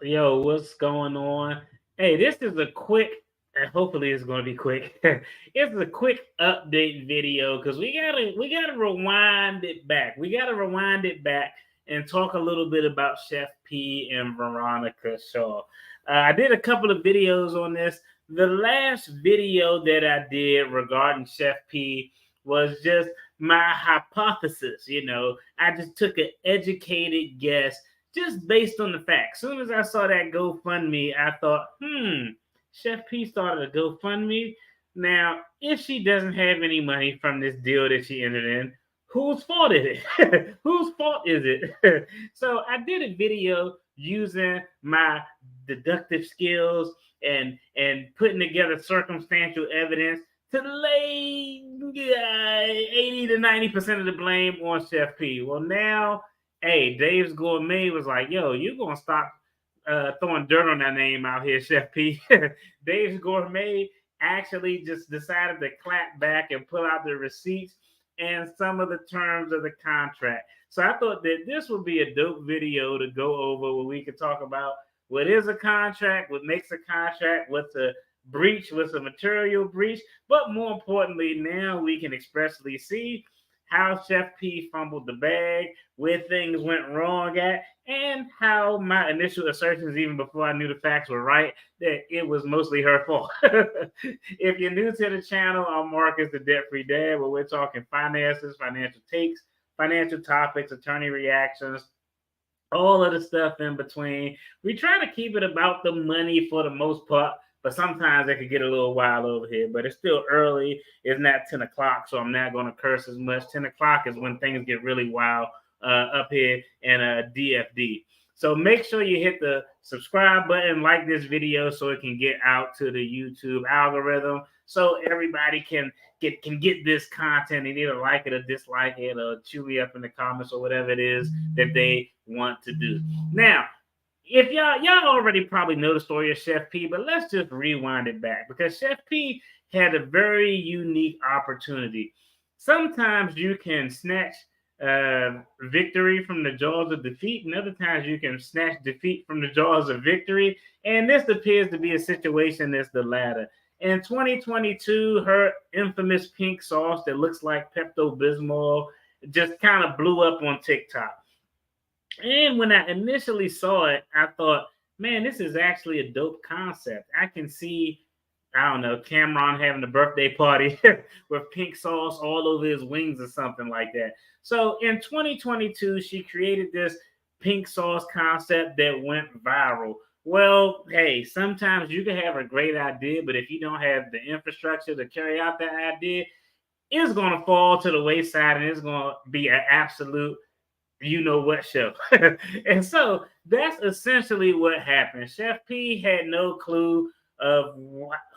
Yo, what's going on? Hey, this is a quick, and hopefully it's going to be quick. It's a quick update video because we gotta rewind it back. We gotta rewind it back and talk a little bit about Chef Pii and Veronica Shaw. I did a couple of videos on this. The last video that I did regarding Chef Pii was just my hypothesis. I just took an educated guess just based on the facts. As soon as I saw that GoFundMe, I thought, Chef Pii started a GoFundMe. Now, if she doesn't have any money from this deal that she entered in, whose fault is it? Whose fault is it? So I did a video using my deductive skills and putting together circumstantial evidence to lay 80 to 90% of the blame on Chef Pii. Well, now hey, Dave's Gourmet was like, yo, you gonna stop throwing dirt on that name out here, Chef Pii. Dave's Gourmet actually just decided to clap back and pull out the receipts and some of the terms of the contract. So I thought that this would be a dope video to go over where we could talk about what is a contract, what makes a contract, what's a breach, what's a material breach, but more importantly, now we can expressly see how Chef Pii fumbled the bag, where things went wrong at, and how my initial assertions, even before I knew the facts were right, that it was mostly her fault. If you're new to the channel, I'm Marcus, the Debt-Free Dad, where we're talking finances, financial takes, financial topics, attorney reactions, all of the stuff in between. We try to keep it about the money for the most part, but sometimes it could get a little wild over here. But it's still early. It's not 10 o'clock, so I'm not going to curse as much. 10 o'clock is when things get really wild up here in DFD. So make sure you hit the subscribe button, like this video so it can get out to the YouTube algorithm so everybody can get this content and either like it or dislike it or chew me up in the comments or whatever it is that they want to do. Now, if y'all already probably know the story of Chef Pii, but let's just rewind it back because Chef Pii had a very unique opportunity. Sometimes you can snatch victory from the jaws of defeat, and other times you can snatch defeat from the jaws of victory. And this appears to be a situation that's the latter. In 2022, her infamous pink sauce that looks like Pepto-Bismol just kind of blew up on TikTok. And when I initially saw it, I thought, man, this is actually a dope concept. I can see, I don't know, Cameron having a birthday party with pink sauce all over his wings or something like that. So in 2022, she created this pink sauce concept that went viral. Well, hey, sometimes you can have a great idea, but if you don't have the infrastructure to carry out that idea, it's going to fall to the wayside and it's going to be an absolute you know what show. And so that's essentially what happened. Chef Pii had no clue of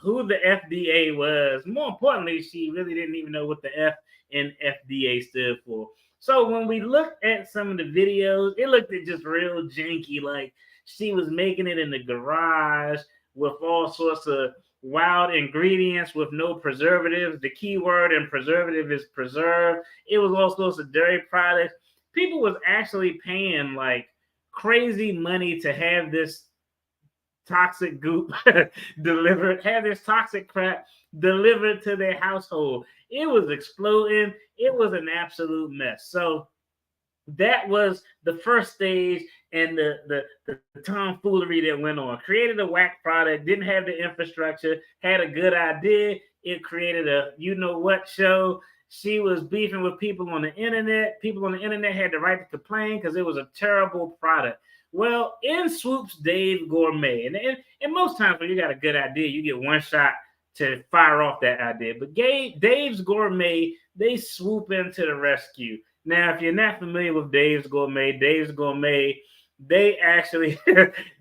who the FDA was. More importantly, she really didn't even know what the F in FDA stood for. So when we looked at some of the videos, it looked at just real janky, like she was making it in the garage with all sorts of wild ingredients with no preservatives. The key word in preservative is preserve. It was all sorts of dairy products. People was actually paying like crazy money to have this toxic goop delivered, have this toxic crap delivered to their household. It was exploding. It was an absolute mess. So that was the first stage and the tomfoolery that went on. Created a whack product, didn't have the infrastructure, had a good idea. It created a you know what show. She was beefing with people on the internet. People on the internet had the right to complain because it was a terrible product. Well, in swoops Dave Gourmet. And most times when you got a good idea, you get one shot to fire off that idea. But Dave's Gourmet, they swoop into the rescue. Now, if you're not familiar with Dave's Gourmet, they actually,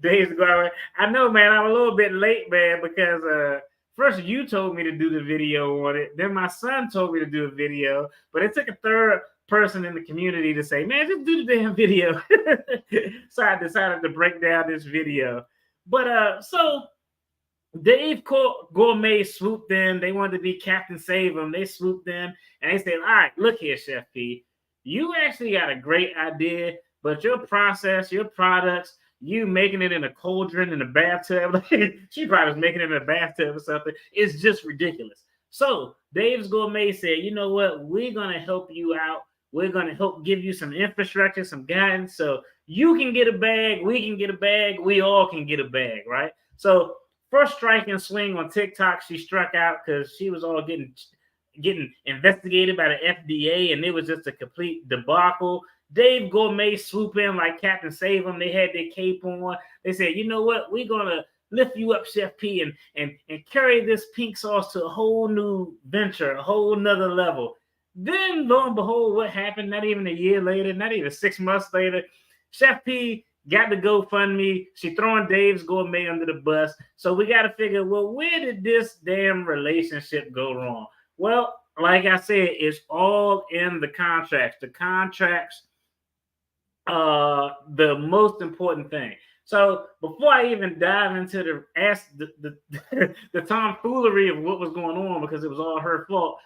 Dave's Gourmet, I know, man, I'm a little bit late, man, because first, you told me to do the video on it. Then my son told me to do a video. But it took a third person in the community to say, man, just do the damn video. So I decided to break down this video. But so Dave Gourmet swooped in. They wanted to be Captain Save 'em. They swooped in and they said, all right, look here, Chef Pii. You actually got a great idea, but your process, your products, you making it in a cauldron in a bathtub. She probably was making it in a bathtub or something. It's just ridiculous. So Dave's Gourmet said, you know what? We're gonna help you out. We're gonna help give you some infrastructure, some guidance, so you can get a bag. We can get a bag. We all can get a bag, right? So first strike and swing on TikTok, she struck out because she was all getting investigated by the FDA, and it was just a complete debacle. Dave Gourmet swoop in like Captain Save 'em. They had their cape on. They said, you know what? We're gonna lift you up, Chef Pii, and carry this pink sauce to a whole new venture, a whole nother level. Then lo and behold, what happened? Not even a year later, not even 6 months later, Chef Pii got the GoFundMe. She throwing Dave's Gourmet under the bus. So we got to figure, well, where did this damn relationship go wrong? Well, like I said, it's all in the contracts. The contracts the most important thing. So before I even dive into the tomfoolery of what was going on, because it was all her fault,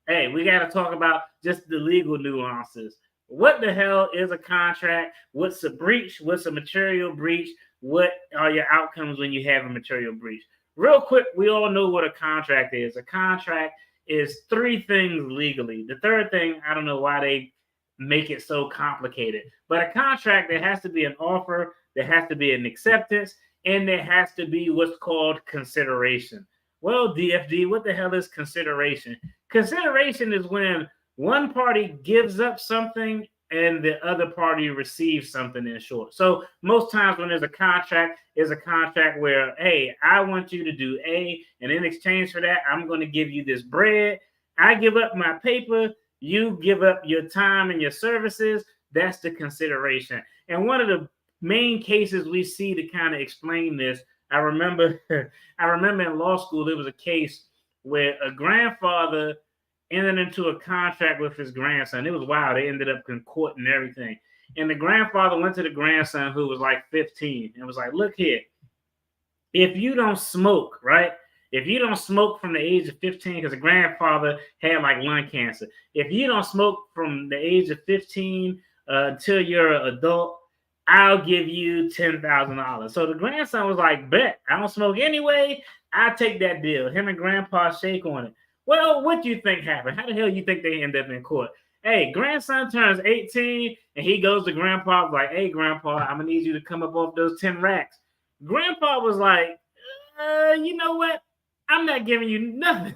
hey, we got to talk about just the legal nuances. What the hell is a contract? What's a breach? What's a material breach? What are your outcomes when you have a material breach? Real quick, we all know what a contract is. A contract is 3 things legally. The third thing, I don't know why they make it so complicated. But a contract, there has to be an offer, there has to be an acceptance, and there has to be what's called consideration. Well, DFD, what the hell is consideration? Consideration is when one party gives up something and the other party receives something, in short. So most times when there's a contract, it's a contract where, hey, I want you to do A, and in exchange for that, I'm going to give you this bread. I give up my paper, you give up your time and your services. That's the consideration. And one of the main cases we see to kind of explain this, I remember in law school, there was a case where a grandfather entered into a contract with his grandson. It was wild. They ended up in court and everything. And the grandfather went to the grandson, who was like 15, and was like, look here, if you don't smoke, right? If you don't smoke from the age of 15, because the grandfather had like lung cancer, if you don't smoke from the age of 15 until you're an adult, I'll give you $10,000. So the grandson was like, bet, I don't smoke anyway. I'll take that deal. Him and grandpa shake on it. Well, what do you think happened? How the hell you think they end up in court? Hey, grandson turns 18 and he goes to grandpa like, hey, grandpa, I'm going to need you to come up off those 10 racks. Grandpa was like, you know what? I'm not giving you nothing.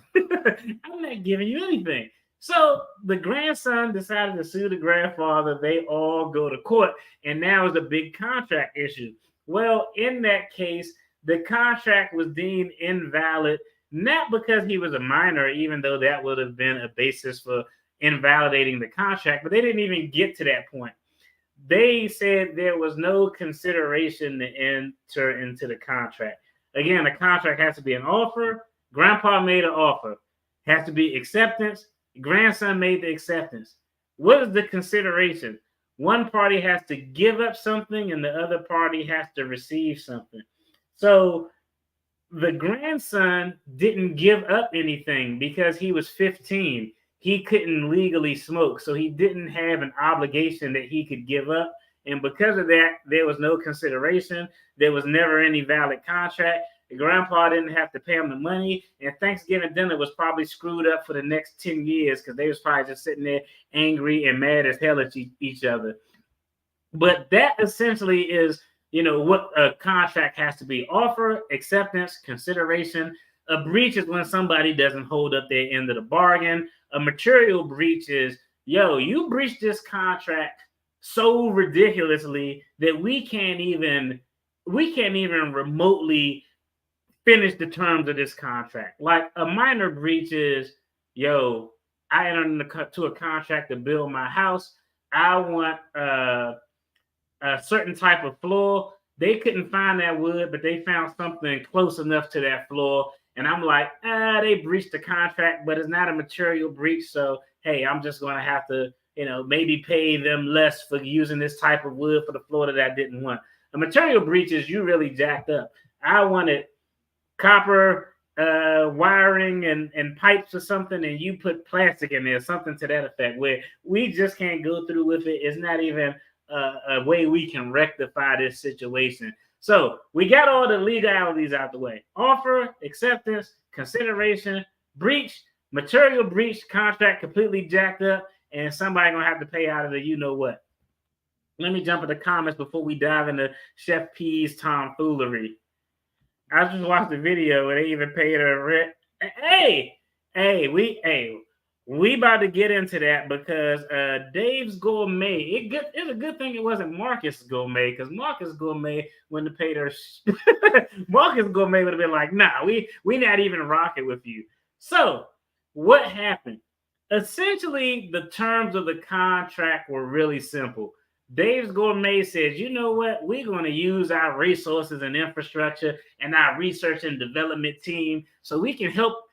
I'm not giving you anything. So the grandson decided to sue the grandfather. They all go to court, and now it's a big contract issue. Well, in that case, the contract was deemed invalid, not because he was a minor, even though that would have been a basis for invalidating the contract, but they didn't even get to that point. They said there was no consideration to enter into the contract. Again, the contract has to be an offer. Grandpa made an offer. Has to be acceptance. Grandson made the acceptance. What is the consideration? One party has to give up something and the other party has to receive something. So the grandson didn't give up anything because he was 15. He couldn't legally smoke, so he didn't have an obligation that he could give up. And because of that, there was no consideration. There was never any valid contract. The grandpa didn't have to pay him the money, and Thanksgiving dinner was probably screwed up for the next 10 years because they was probably just sitting there angry and mad as hell at each other. But that essentially is, what a contract has to be: offer, acceptance, consideration. A breach is when somebody doesn't hold up their end of the bargain. A material breach is, you breached this contract so ridiculously that we can't even remotely finish the terms of this contract. Like a minor breach is, I entered into a contract to build my house. I want a certain type of floor. They couldn't find that wood, but they found something close enough to that floor. And I'm like, they breached the contract, but it's not a material breach. So, hey, I'm just going to have to, maybe pay them less for using this type of wood for the floor that I didn't want. A material breach is you really jacked up. I wanted copper wiring and pipes or something, and you put plastic in there, something to that effect, where we just can't go through with it. It's not even a way we can rectify this situation. So we got all the legalities out the way: offer, acceptance, consideration, breach, material breach, contract completely jacked up, and somebody gonna have to pay out of the you know what. Let me jump in the comments before we dive into Chef Pii's tomfoolery. I just watched the video where they even paid her rent. We about to get into that because Dave's Gourmet. It's a good thing it wasn't Marcus Gourmet, because Marcus Gourmet wouldn't have paid her. Marcus Gourmet would have been like, "Nah, we not even rocking with you." So what happened? Essentially, the terms of the contract were really simple. Dave's Gourmet says, you know what? We're going to use our resources and infrastructure and our research and development team so we can help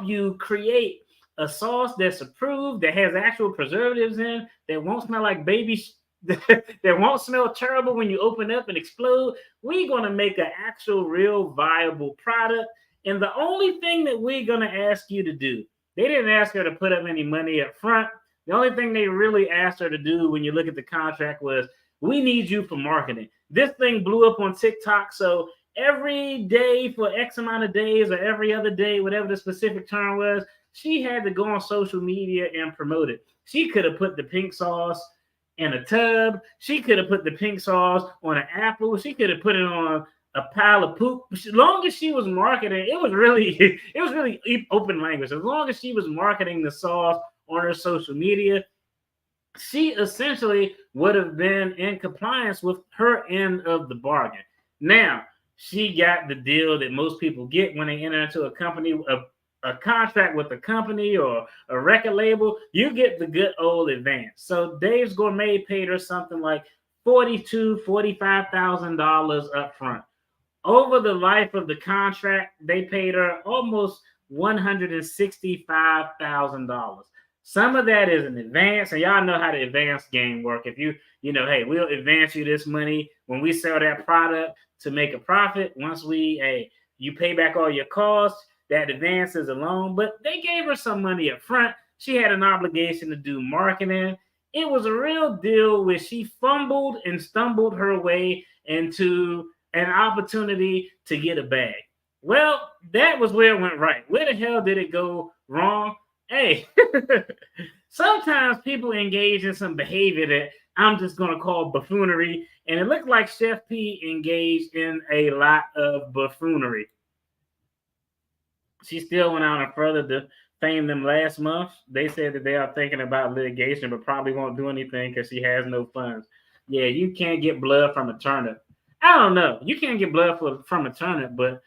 you create a sauce that's approved, that has actual preservatives in, that won't smell like baby, that won't smell terrible when you open up and explode. We're going to make an actual, real, viable product. And the only thing that we're going to ask you to do, they didn't ask her to put up any money up front. The only thing they really asked her to do when you look at the contract was, we need you for marketing. This thing blew up on TikTok. So every day for X amount of days, or every other day, whatever the specific term was, she had to go on social media and promote it. She could have put the pink sauce in a tub. She could have put the pink sauce on an apple. She could have put it on a pile of poop. As long as she was marketing, it was really open language. As long as she was marketing the sauce on her social media, she essentially would have been in compliance with her end of the bargain. Now, she got the deal that most people get when they enter into a company, a contract with a company or a record label. You get the good old advance. So Dave's Gourmet paid her something like $45,000 up front. Over the life of the contract, they paid her almost $165,000. Some of that is an advance, and y'all know how the advance game work. If you hey, we'll advance you this money when we sell that product to make a profit. Once you pay back all your costs, that advance is a loan. But they gave her some money up front. She had an obligation to do marketing. It was a real deal where she fumbled and stumbled her way into an opportunity to get a bag. Well, that was where it went right. Where the hell did it go wrong? Hey, sometimes people engage in some behavior that I'm just going to call buffoonery. And it looked like Chef Pii engaged in a lot of buffoonery. She still went out and further defamed them last month. They said that they are thinking about litigation, but probably won't do anything because she has no funds. Yeah, you can't get blood from a turnip. I don't know. You can't get blood from a turnip, but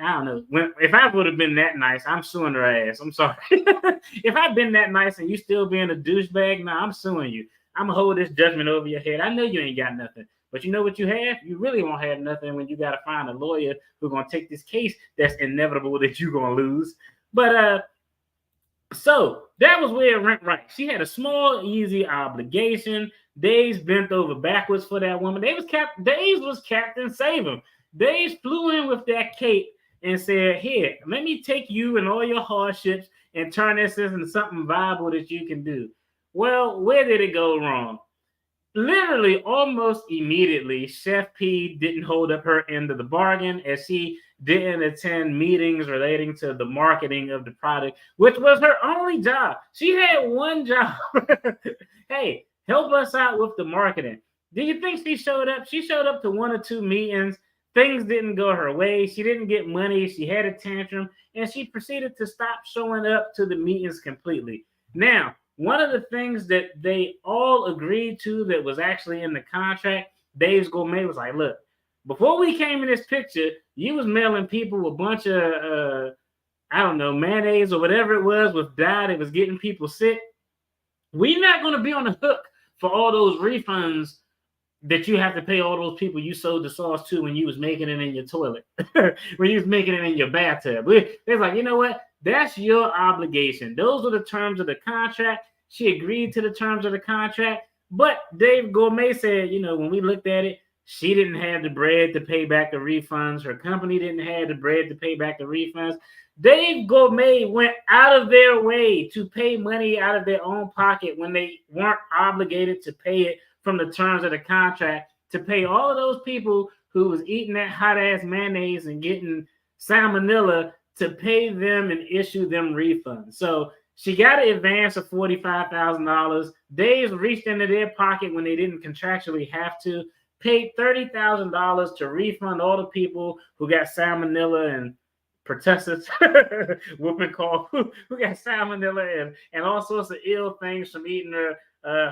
I don't know. If I would have been that nice, I'm suing her ass. I'm sorry. If I've been that nice and you still being a douchebag, nah, I'm suing you. I'm going to hold this judgment over your head. I know you ain't got nothing. But you know what you have? You really won't have nothing when you got to find a lawyer who's going to take this case that's inevitable that you're going to lose. But so that was where it went right. She had a small, easy obligation. Dave's bent over backwards for that woman. Dave's was Captain Save Him. Dave's flew in with that cape and said, here, let me take you and all your hardships and turn this into something viable that you can do. Well, where did it go wrong? Literally, almost immediately, Chef Pii didn't hold up her end of the bargain, as she didn't attend meetings relating to the marketing of the product, which was her only job. She had one job. Hey, help us out with the marketing. Do you think she showed up? She showed up to 1 or 2 meetings. Things didn't go her way. She didn't get money. She had a tantrum, and she proceeded to stop showing up to the meetings completely. Now, one of the things that they all agreed to that was actually in the contract, Dave's Gourmet was like, look, before we came in this picture, you was mailing people a bunch of, mayonnaise or whatever it was with dye that was getting people sick. We're not going to be on the hook for all those refunds that you have to pay all those people you sold the sauce to when you was making it in your toilet, when you was making it in your bathtub. They're like, you know what? That's your obligation. Those are the terms of the contract. She agreed to the terms of the contract. But Dave Gourmet said, when we looked at it, she didn't have the bread to pay back the refunds. Her company didn't have the bread to pay back the refunds. Dave Gourmet went out of their way to pay money out of their own pocket when they weren't obligated to pay it from the terms of the contract to pay all of those people who was eating that hot ass mayonnaise and getting salmonella to pay them and issue them refunds. So she got an advance of $45,000. Dave's reached into their pocket when they didn't contractually have to, paid $30,000 to refund all the people who got salmonella and pertussis, whooping cough, who got salmonella and all sorts of ill things from eating their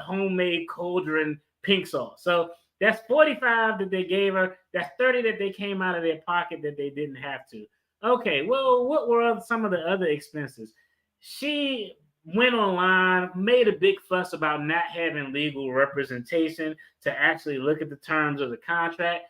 homemade cauldron pink sauce. So that's 45 that they gave her. That's 30 that they came out of their pocket that they didn't have to. Okay, well, what were some of the other expenses? She went online, made a big fuss about not having legal representation to actually look at the terms of the contract.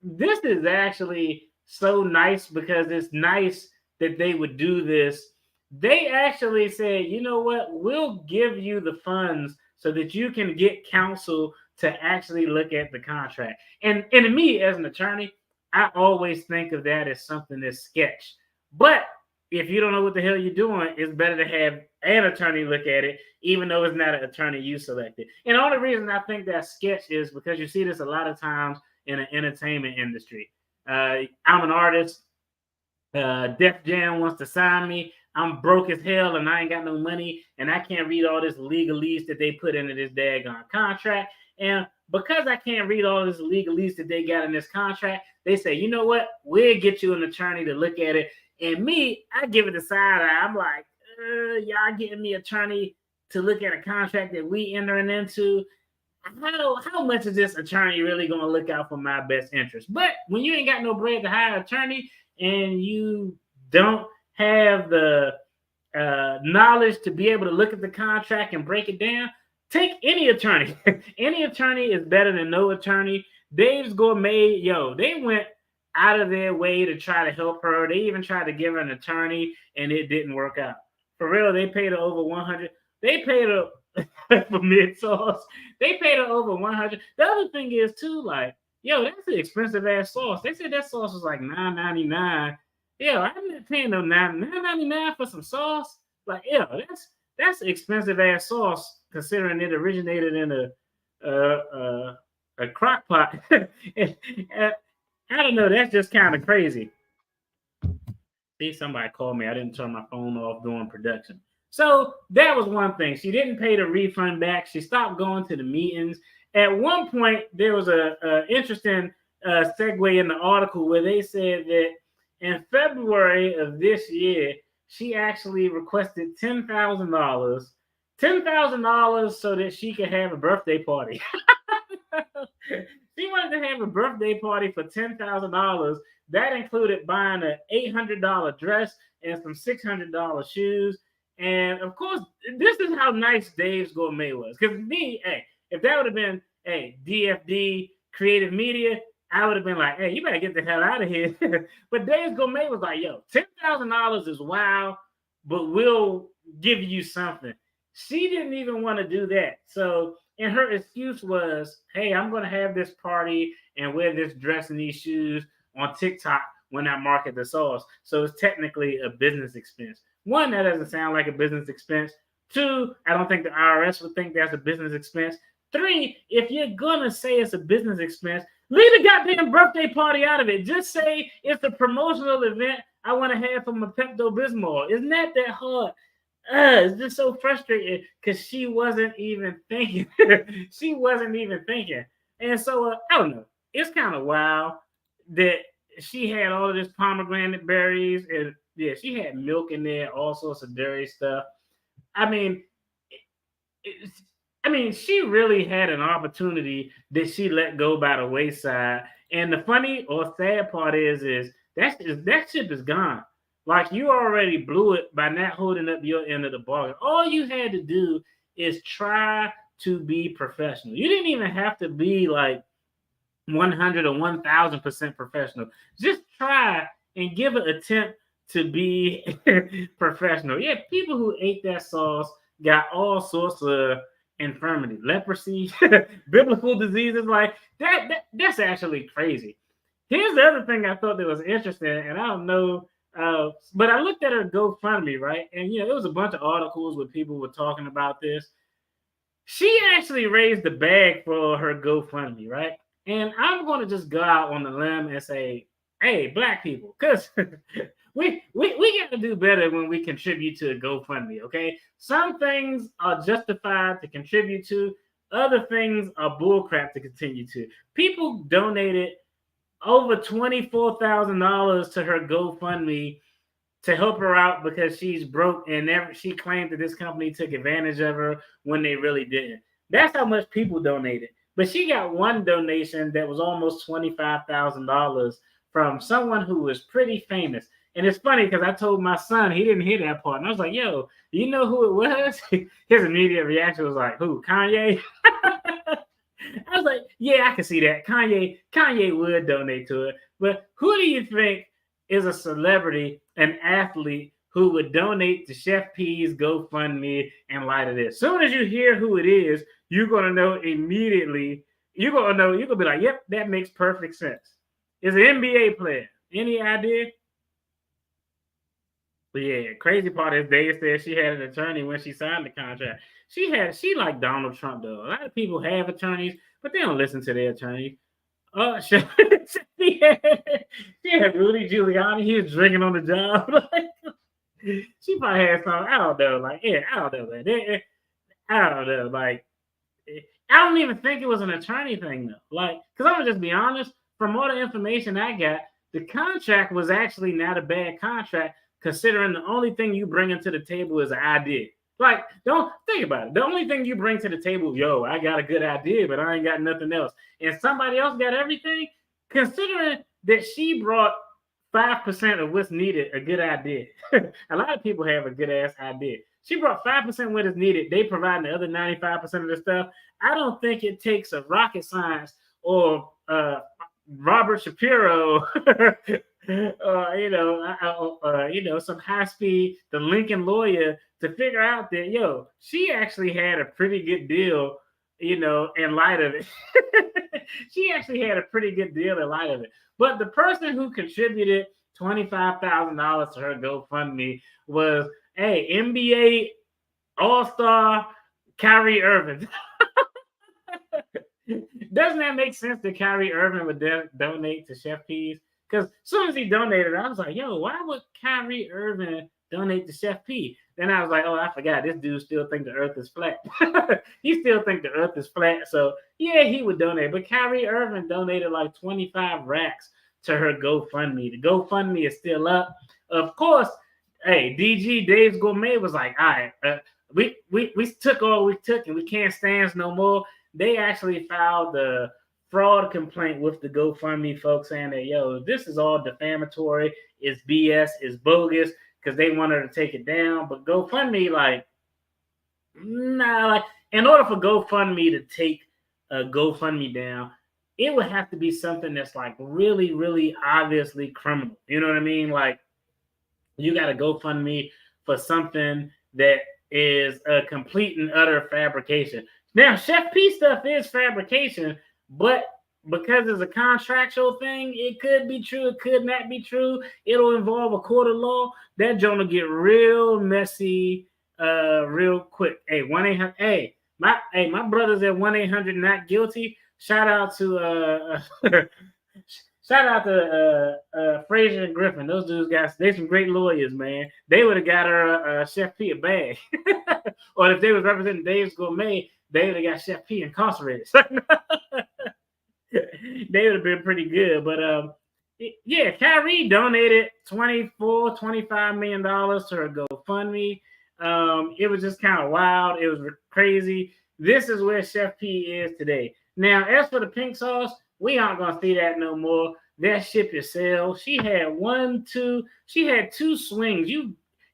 This is actually so nice because it's nice that they would do this. They actually said, you know what, we'll give you the funds so that you can get counsel to actually look at the contract. And to me, as an attorney, I always think of that as something that's sketch. But if you don't know what the hell you're doing, it's better to have an attorney look at it, even though it's not an attorney you selected. And the only reason I think that's sketch is because you see this a lot of times in the entertainment industry. I'm an artist. Def Jam wants to sign me. I'm broke as hell and I ain't got no money and I can't read all this legalese that they put into this daggone contract. And because I can't read all this legalese that they got in this contract, they say, you know what? We'll get you an attorney to look at it. And me, I give it a side eye. I'm like, y'all getting me an attorney to look at a contract that we entering into? How much is this attorney really going to look out for my best interest? But when you ain't got no bread to hire an attorney and you don't have the knowledge to be able to look at the contract and break it down, take any attorney. Any attorney is better than no attorney. Dave's Gourmet, they went out of their way to try to help her. They even tried to give her an attorney, and it didn't work out. For real, they paid her over $100. They paid her for mid sauce. They paid her over $100. The other thing is too, like, that's an expensive ass sauce. They said that sauce was like $9.99. I'm not paying no $9.99 for some sauce. Like, that's expensive ass sauce considering it originated in a crock pot. I don't know. That's just kind of crazy. See, somebody called me. I didn't turn my phone off during production. So that was one thing. She didn't pay the refund back. She stopped going to the meetings. At one point, there was a interesting segue in the article where they said that in February of this year, she actually requested $10,000 so that she could have a birthday party. She wanted to have a birthday party for $10,000. That included buying an $800 dress and some $600 shoes. And of course, this is how nice Dave's Gourmet was. Because me, if that would have been, DFD Creative Media, I would have been like, you better get the hell out of here. But Dave's Gourmet was like, $10,000 is wild, but we'll give you something. She didn't even want to do that. So, and her excuse was, hey, I'm going to have this party and wear this dress and these shoes on TikTok when I market the sauce. So it's technically a business expense. One, that doesn't sound like a business expense. Two, I don't think the IRS would think that's a business expense. Three, if you're going to say it's a business expense, leave the goddamn birthday party out of it. Just say it's a promotional event I want to have for my Pepto-Bismol. Isn't that hard? It's just so frustrating because she wasn't even thinking. She wasn't even thinking. And so, I don't know. It's kind of wild that she had all of this pomegranate berries. And she had milk in there, all sorts of dairy stuff. I mean, she really had an opportunity that she let go by the wayside. And the funny or sad part is that ship is gone. Like, you already blew it by not holding up your end of the bargain. All you had to do is try to be professional. You didn't even have to be like 100 or 1,000% professional. Just try and give an attempt to be professional. Yeah, people who ate that sauce got all sorts of infirmity, leprosy, biblical diseases. Like that's actually crazy. Here's the other thing I thought that was interesting, and I don't know, but I looked at her GoFundMe, right? And it was a bunch of articles where people were talking about this. she actually raised the bag for her GoFundMe, right? And I'm going to just go out on the limb and say, hey, black people, because we got to do better when we contribute to a GoFundMe, okay? Some things are justified to contribute to, other things are bullcrap to continue to. People donated over $24,000 to her GoFundMe to help her out because she's broke and she claimed that this company took advantage of her when they really didn't. That's how much people donated. But she got one donation that was almost $25,000 from someone who was pretty famous. And it's funny because I told my son, he didn't hear that part. And I was like, yo, do you know who it was? His immediate reaction was like, who, Kanye? I was like, yeah, I can see that. Kanye would donate to it. But who do you think is a celebrity, an athlete who would donate to Chef Pii's GoFundMe in light of this? As soon as you hear who it is, you're gonna know immediately. You're gonna be like, yep, that makes perfect sense. It's an NBA player. Any idea? But yeah, crazy part is Dave said she had an attorney when she signed the contract. She like Donald Trump though. A lot of people have attorneys, but they don't listen to their attorney. She had Rudy Giuliani. He was drinking on the job. She probably had some. I don't know. Like, yeah, I don't know. Man. I don't know. Like, I don't even think it was an attorney thing though. Like, because I'm gonna just be honest. From all the information I got, the contract was actually not a bad contract, considering the only thing you bring into the table is an idea. Like, don't think about it. The only thing you bring to the table, yo, I got a good idea, but I ain't got nothing else. And somebody else got everything, considering that she brought 5% of what's needed, a good idea. A lot of people have a good ass idea. She brought 5% what is needed. They provide the other 95% of the stuff. I don't think it takes a rocket science or Robert Shapiro some high speed, the Lincoln lawyer to figure out that, yo, she actually had a pretty good deal, in light of it. She actually had a pretty good deal in light of it. But the person who contributed $25,000 to her GoFundMe was, NBA All-Star Kyrie Irving. Doesn't that make sense that Kyrie Irving would donate to Chef Pii's? Because as soon as he donated, I was like, yo, why would Kyrie Irving donate to Chef Pii? Then I was like, oh, I forgot. This dude still think the earth is flat. He still think the earth is flat. So, yeah, he would donate. But Kyrie Irving donated like 25 racks to her GoFundMe. The GoFundMe is still up. Of course, DG, Dave's Gourmet was like, all right, we took all we took and we can't stand no more. They actually filed the fraud complaint with the GoFundMe folks saying that, yo, this is all defamatory, it's BS, it's bogus, because they wanted to take it down. But GoFundMe, in order for GoFundMe to take a GoFundMe down, it would have to be something that's like really, really obviously criminal. You know what I mean? Like, you got to GoFundMe for something that is a complete and utter fabrication. Now, Chef Pii stuff is fabrication, but because it's a contractual thing, it could be true, it could not be true. It'll involve a court of law. That joint will get real messy, real quick. Hey, 1-800. My brothers at 1-800 not guilty. Shout out to Frazier and Griffin. Those dudes they some great lawyers, man. They would have got her Chef Pii a bag. Or if they was representing Dave's Gourmet, they would have got Chef Pii incarcerated. They would have been pretty good. But Kyrie donated $25 million to her GoFundMe. It was just kind of wild. It was crazy. This is where Chef Pii is today. Now, as for the pink sauce, we aren't going to see that no more. That ship is sailed. She had two swings.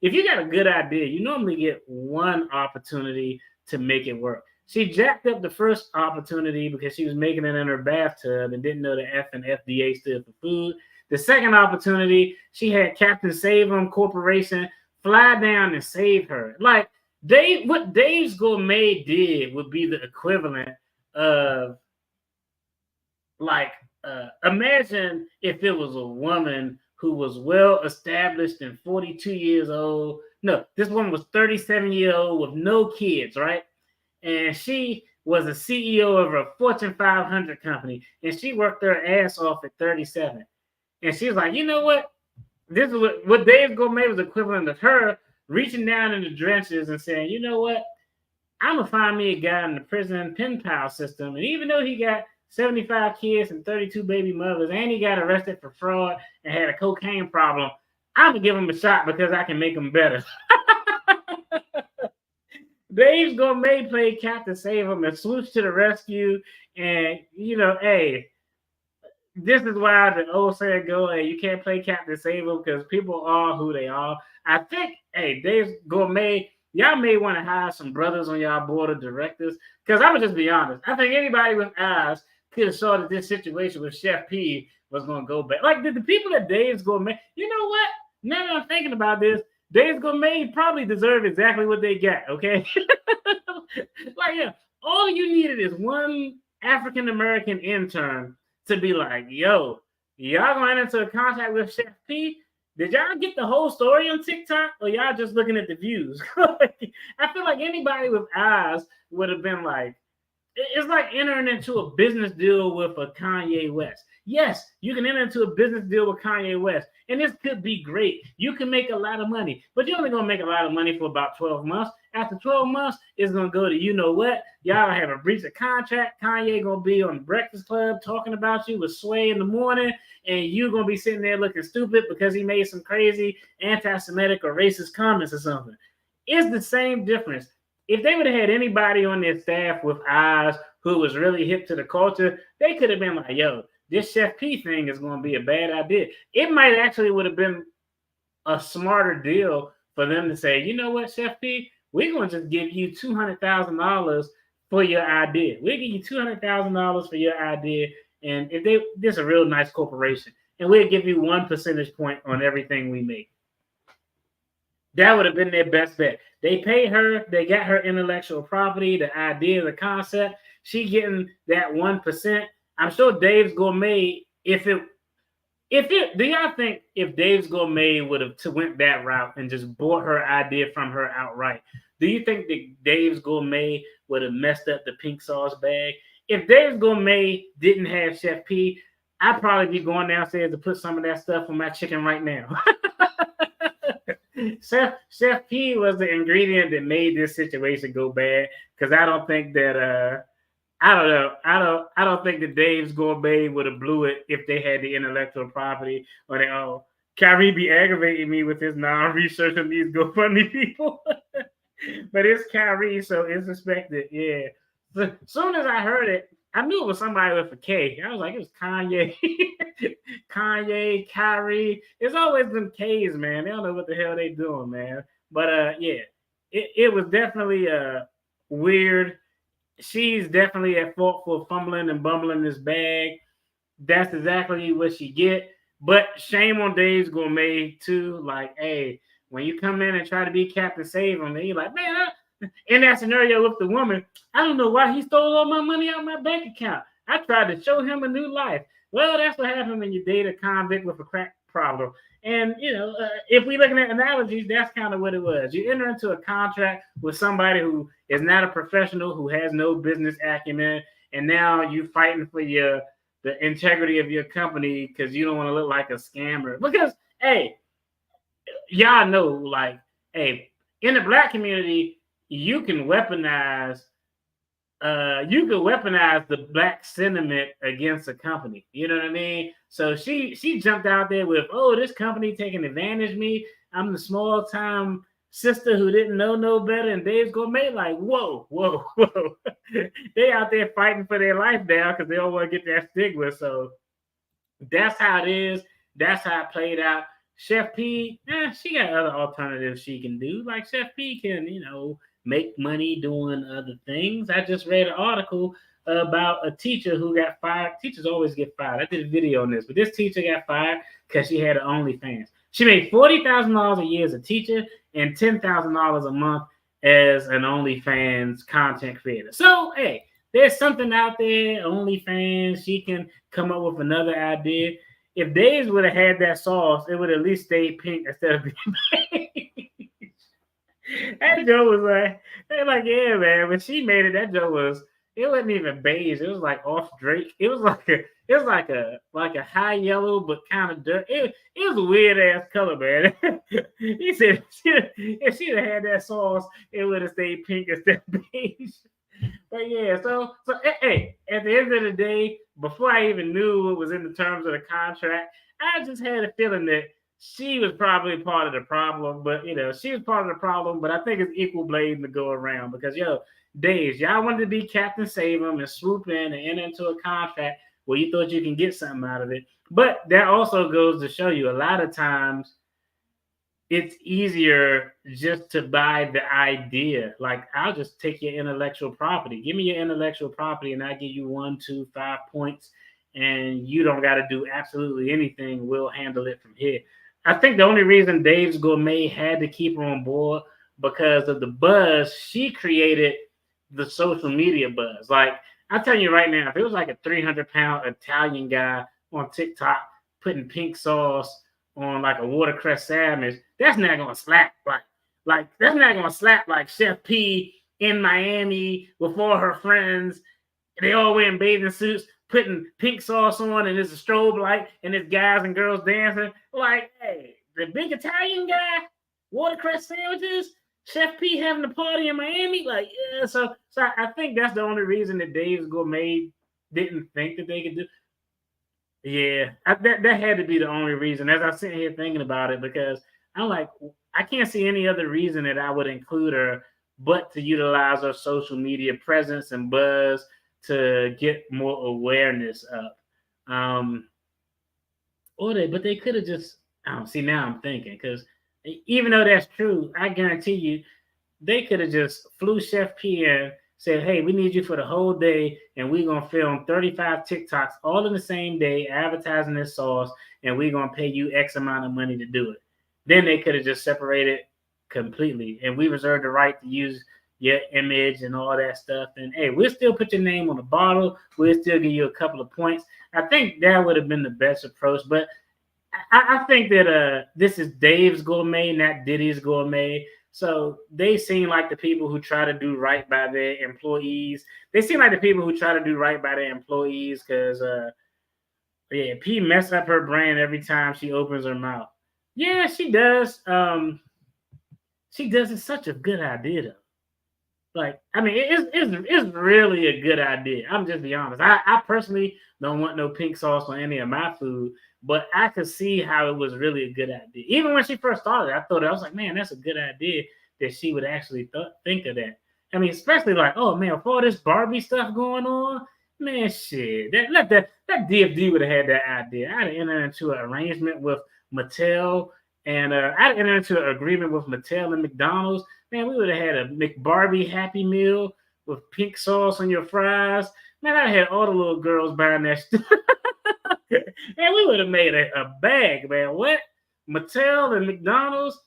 If you got a good idea, you normally get one opportunity to make it work. She jacked up the first opportunity because she was making it in her bathtub and didn't know the F and FDA stood for food. The second opportunity, she had Captain Save 'Em Corporation fly down and save her. Like, what Dave's Gourmet did would be the equivalent of, imagine if it was a woman who was well established and 42 years old. No, this woman was 37 years old with no kids, right? and she was a CEO of a Fortune 500 company, and she worked her ass off at 37. And she was like, you know what? This is what Dave's Gourmet was equivalent of her reaching down in the trenches and saying, you know what? I'm gonna find me a guy in the prison pen pal system, and even though he got 75 kids and 32 baby mothers, and he got arrested for fraud and had a cocaine problem, I'm gonna give him a shot because I can make him better. Dave's Gourmet played Captain Save him and swooped to the rescue, and hey, this is why the old saying go, hey, you can't play Captain Save them because people are who they are. I think, hey, Dave's Gourmet, y'all may want to hire some brothers on y'all board of directors. Because I'm going to just be honest. I think anybody with eyes could have saw that this situation with Chef Pii was going to go bad. Like, the people at Dave's Gourmet, you know what? Now that I'm thinking about this, Dave's Gourmet probably deserve exactly what they got, okay? Like, yeah, all you needed is one African-American intern to be like, yo, y'all going into a contract with Chef Pii? Did y'all get the whole story on TikTok, or y'all just looking at the views? I feel like anybody with eyes would have been like, it's like entering into a business deal with a Kanye West. Yes, you can enter into a business deal with Kanye West, and this could be great. You can make a lot of money, but you're only going to make a lot of money for about 12 months. After 12 months, it's going to go to, you know what? Y'all have a breach of contract. Kanye going to be on the Breakfast Club talking about you with Sway in the morning, and you're going to be sitting there looking stupid because he made some crazy anti-Semitic or racist comments or something. It's the same difference. If they would have had anybody on their staff with eyes who was really hip to the culture, they could have been like, yo, this Chef Pii thing is going to be a bad idea. It might actually would have been a smarter deal for them to say, you know what, Chef Pii, we're going to just give you $200,000 for your idea. We'll give you $200,000 for your idea. And if this is a real nice corporation, and we'll give you 1 percentage point on everything we make. That would have been their best bet. They paid her. They got her intellectual property, the idea, the concept. She getting that 1%. I'm sure Dave's Gourmet, do y'all think if Dave's Gourmet would have went that route and just bought her idea from her outright, do you think that Dave's Gourmet would have messed up the pink sauce bag? If Dave's Gourmet didn't have Chef Pii, I'd probably be going downstairs to put some of that stuff on my chicken right now. Chef Pii was the ingredient that made this situation go bad, because I don't think that I don't think that Dave's Gourmet would have blew it if they had the intellectual property on their own. Kyrie be aggravating me with his non-research on these GoFundMe people. But it's Kyrie, so it's expected. Yeah. So, soon as I heard it, I knew it was somebody with a K. I was like, it was Kanye. Kanye, Kyrie. It's always them K's, man. They don't know what the hell they doing, man. But yeah, it was definitely weird. She's definitely at fault for fumbling and bumbling this bag. That's exactly what she get. But shame on Dave's Gourmet too. Like, hey, when you come in and try to be Captain Save him, and you're like, man, in that scenario with the woman, I don't know why he stole all my money out of my bank account. I tried to show him a new life. Well, that's what happened when you date a convict with a crack problem. And, if we're looking at analogies, that's kind of what it was. You enter into a contract with somebody who is not a professional, who has no business acumen, and now you're fighting for the integrity of your company because you don't want to look like a scammer. Because, hey, y'all know, like, hey, in the Black community, you can weaponize the Black sentiment against a company. You know what I mean? So she jumped out there with, oh, this company taking advantage of me. I'm the small time sister who didn't know no better. And Dave's Gourmet like, whoa. They out there fighting for their life now because they don't want to get that stigma. So that's how it is. That's how it played out. Chef Pii, she got other alternatives she can do. Like Chef Pii can, make money doing other things. I just read an article about a teacher who got fired. Teachers always get fired. I did a video on this, but this teacher got fired because she had an OnlyFans. She made $40,000 a year as a teacher and $10,000 a month as an OnlyFans content creator. So, hey, there's something out there, OnlyFans. She can come up with another idea. If Dave's would have had that sauce, it would at least stay pink instead of being beige. That joke was like, they're like, yeah, man. When she made it, that joke was, it wasn't even beige. It was like off Drake. It was like a high yellow, but kind of dirt. It was a weird ass color, man. He said if she'd have had that sauce, it would have stayed pink instead of beige. But yeah, hey, at the end of the day, before I even knew what was in the terms of the contract, I just had a feeling that she was probably part of the problem. But she was part of the problem. But I think it's equal blame to go around because Days, y'all wanted to be Captain Save 'em and swoop in and enter into a contract where you thought you can get something out of it. But that also goes to show you a lot of times it's easier just to buy the idea. Like, I'll just take your intellectual property. Give me your intellectual property, and I give you 1, 2, 5 points, and you don't got to do absolutely anything. We'll handle it from here. I think the only reason Dave's Gourmet had to keep her on board because of the buzz she created, the social media buzz. Like, I'm telling you right now, if it was like a 300-pound Italian guy on TikTok putting pink sauce on like a watercress sandwich, that's not gonna slap like that's not gonna slap like Chef Pii in Miami with all her friends. They all wearing bathing suits, putting pink sauce on, and there's a strobe light, and there's guys and girls dancing. Like, hey, the big Italian guy, watercress sandwiches, Chef Pii having a party in Miami. Like, yeah, so I think that's the only reason that Dave's Gourmet didn't think that they could do. Yeah, that had to be the only reason. As I'm sitting here thinking about it, because I'm like, I can't see any other reason that I would include her but to utilize her social media presence and buzz to get more awareness up. Um, but they could have just. I don't see now. I'm thinking because even though that's true, I guarantee you they could have just flew Chef Pii in, said, hey, we need you for the whole day, and we're going to film 35 TikToks all in the same day, advertising this sauce, and we're going to pay you X amount of money to do it. Then they could have just separated completely, and we reserve the right to use your image and all that stuff. And, hey, we'll still put your name on the bottle. We'll still give you a couple of points. I think that would have been the best approach, but I think that this is Dave's Gourmet, not Diddy's Gourmet. So they seem like the people who try to do right by their employees. They seem like the people who try to do right by their employees because, Pii mess up her brand every time she opens her mouth. Yeah, she does. She does. It's such a good idea, though. Like, I mean, it's really a good idea. I'm just be honest. I personally don't want no pink sauce on any of my food, but I could see how it was really a good idea. Even when she first started, I was like, man, that's a good idea that she would actually think of that. I mean, especially like, oh man, with all this Barbie stuff going on, man, shit, that DFD would have had that idea. I'd have entered into an arrangement with Mattel, and I'd entered into an agreement with Mattel and McDonald's. Man, we would have had a McBarbie Happy Meal with pink sauce on your fries. Man, I had all the little girls buying that stuff. Man, we would have made a bag, man. What? Mattel and McDonald's?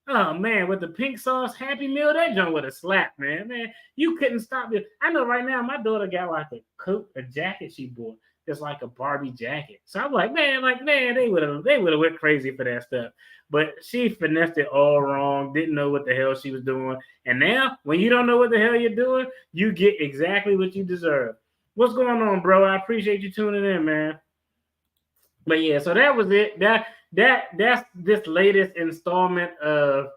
Oh, man, with the pink sauce Happy Meal, that joint would have slapped, man. Man, you couldn't stop it. I know right now my daughter got like a coat, a jacket she bought that's like a Barbie jacket. So I'm like, man, they would have went crazy for that stuff. But she finessed it all wrong, didn't know what the hell she was doing. And now, when you don't know what the hell you're doing, you get exactly what you deserve. What's going on, bro? I appreciate you tuning in, man. But yeah, so that was it. That's this latest installment of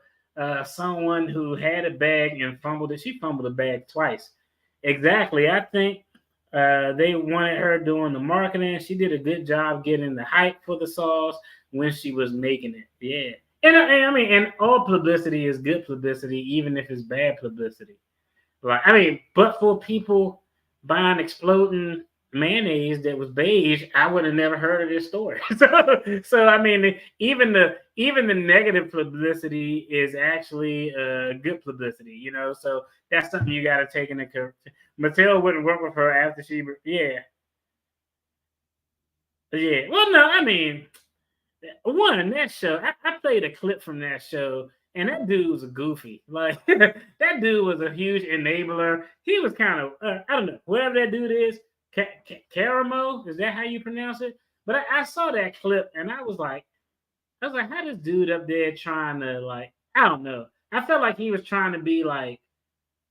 someone who had a bag and fumbled it. She fumbled a bag twice. Exactly. I think they wanted her doing the marketing. She did a good job getting the hype for the sauce when she was making it. Yeah. And I mean, and all publicity is good publicity, even if it's bad publicity. Like, I mean, but for people buying exploding mayonnaise that was beige, I would have never heard of this story. So I mean, even the negative publicity is actually good publicity, So that's something you got to take into account. Mattel wouldn't work with her after yeah. Well, no, I mean, that show. I played a clip from that show. And that dude was a goofy. Like, that dude was a huge enabler. He was kind of, I don't know, whatever that dude is, Caramo, is that how you pronounce it? But I saw that clip and I was like, how this dude up there trying to, like, I don't know. I felt like he was trying to be like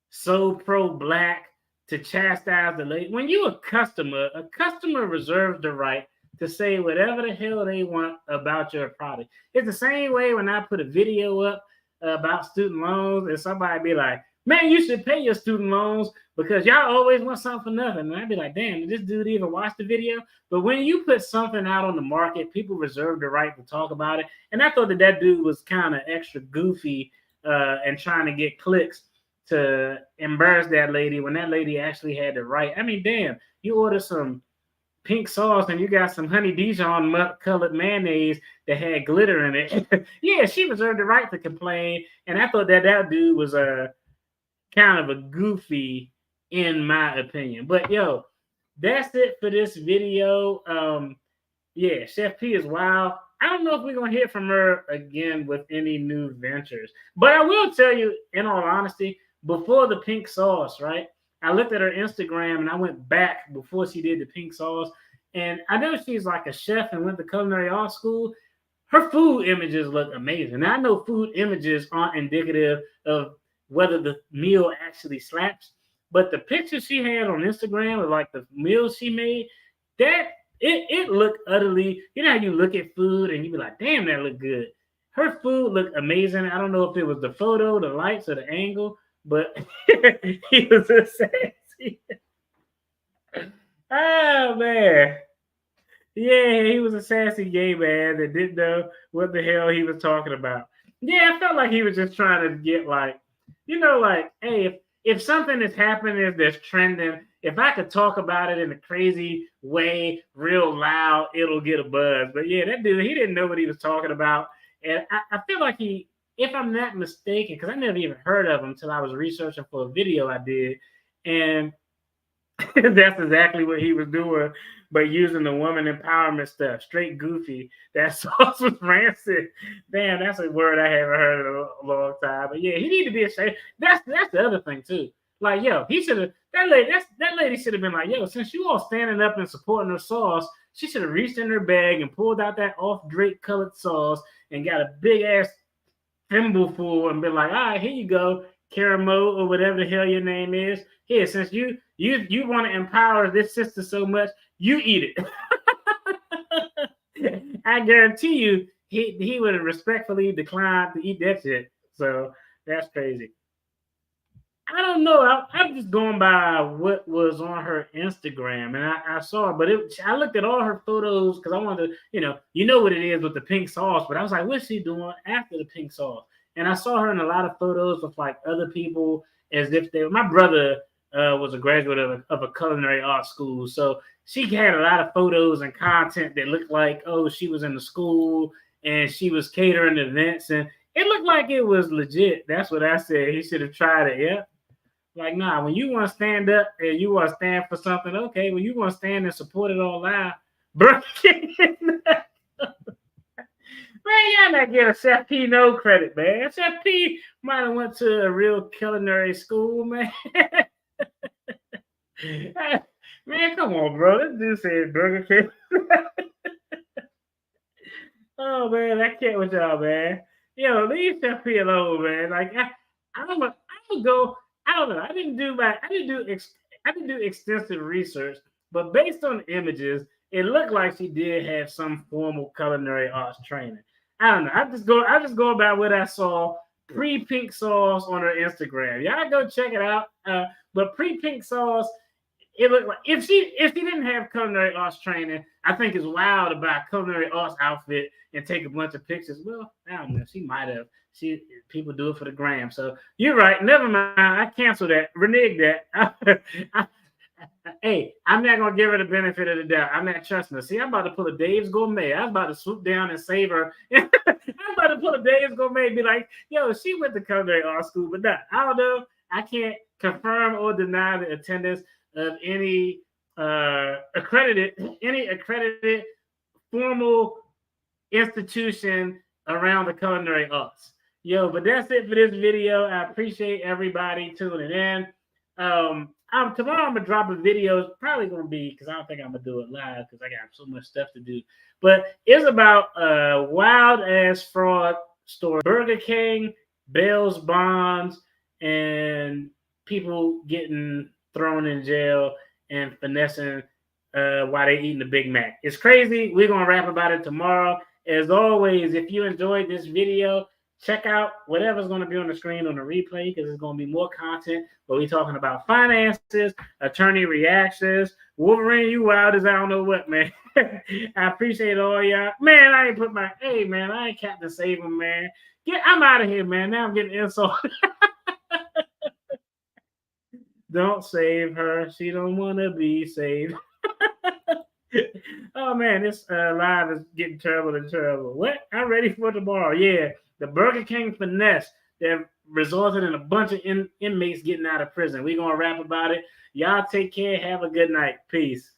so pro-black to chastise the lady. When you a customer reserves the right to say whatever the hell they want about your product. It's the same way when I put a video up about student loans and somebody be like, man, you should pay your student loans because y'all always want something for nothing. And I'd be like, damn, did this dude even watch the video? But when you put something out on the market, people reserve the right to talk about it. And I thought that dude was kind of extra goofy and trying to get clicks to embarrass that lady when that lady actually had the right. I mean, damn, you order some pink sauce and you got some honey Dijon colored mayonnaise that had glitter in it. Yeah, she reserved the right to complain. And I thought that dude was kind of a goofy, in my opinion. But yo, that's it for this video. Yeah, Chef Pii is wild. I don't know if we're gonna hear from her again with any new ventures. But I will tell you, in all honesty, before the pink sauce, right? I looked at her Instagram and I went back before she did the pink sauce. And I know she's like a chef and went to culinary art school. Her food images look amazing. Now, I know food images aren't indicative of whether the meal actually slaps, but the pictures she had on Instagram of like the meals she made, that it looked utterly, you know how you look at food and you be like, damn, that looked good. Her food looked amazing. I don't know if it was the photo, the lights, or the angle, but he was a sassy. Oh man. Yeah, he was a sassy gay man that didn't know what the hell he was talking about. Yeah, I felt like he was just trying to get like, like, hey, if something is happening that's trending, if I could talk about it in a crazy way, real loud, it'll get a buzz. But yeah, that dude, he didn't know what he was talking about. And I feel like if I'm not mistaken, because I never even heard of him until I was researching for a video I did. And that's exactly what he was doing, but using the woman empowerment stuff, straight goofy. That sauce was rancid. Damn, that's a word I haven't heard in a long time. But yeah, he need to be ashamed. That's the other thing too. Like, yo, he should have that lady should have been like, yo, since you all standing up and supporting her sauce, she should have reached in her bag and pulled out that off Drake colored sauce and got a big ass thimbleful and been like, all right, here you go, Caramel or whatever the hell your name is. Here, since you want to empower this sister so much, you eat it. I guarantee you, he would have respectfully declined to eat that shit. So that's crazy. I don't know. I'm just going by what was on her Instagram, and I saw it, but I looked at all her photos because I wanted to, you know what it is with the pink sauce. But I was like, what's she doing after the pink sauce? And I saw her in a lot of photos with like other people, as if my brother was a graduate of a culinary art school, so she had a lot of photos and content that looked like, oh, she was in the school and she was catering events, and it looked like it was legit. That's what I said. He should have tried it. Yeah. Like, nah, when you want to stand up and you want to stand for something, okay, when you want to stand and support it all out, bro, man, y'all not give Chef Pii no credit, man. Chef Pii might have went to a real culinary school, man. Man, come on, bro. This dude said Burger King. Oh, man, I can't with y'all, man. Yo, leave Chef Pii alone, man. Like, I'm gonna go. I don't know. I didn't do extensive research, but based on the images, it looked like she did have some formal culinary arts training. I don't know. I just go about what I saw pre-pink sauce on her Instagram. Y'all go check it out. But pre-pink sauce, it looked like if she didn't have culinary arts training, I think it's wild to buy a culinary arts outfit and take a bunch of pictures. Well, I don't know. She might have. People do it for the gram. So you're right. Never mind. I cancel that. Renege that. Hey, I'm not gonna give her the benefit of the doubt. I'm not trusting her. See, I'm about to pull a Dave's Gourmet. I was about to swoop down and save her. I'm about to pull a Dave's Gourmet and be like, yo, she went to culinary art school, but nah, I don't know. I can't confirm or deny the attendance of any accredited formal institution around the culinary arts. Yo, but that's it for this video. I appreciate everybody tuning in. Tomorrow I'm gonna drop a video. It's probably gonna be, because I don't think I'm gonna do it live because I got so much stuff to do. But it's about a wild ass fraud story. Burger King bails bonds and people getting thrown in jail and finessing while they eating the Big Mac. It's crazy. We're gonna rap about it tomorrow. As always, if you enjoyed this video, check out whatever's going to be on the screen on the replay because there's going to be more content. But we're talking about finances, attorney reactions. Wolverine, you wild as I don't know what, man. I appreciate all y'all. Man, I ain't put my, hey, man, I ain't Captain Save him, man. I'm out of here, man. Now I'm getting insulted. Don't save her. She don't want to be saved. Oh man, this live is getting terrible and terrible. What? I'm ready for tomorrow. Yeah, the Burger King finesse that resulted in a bunch of inmates getting out of prison. We're gonna rap about it. Y'all take care. Have a good night. Peace.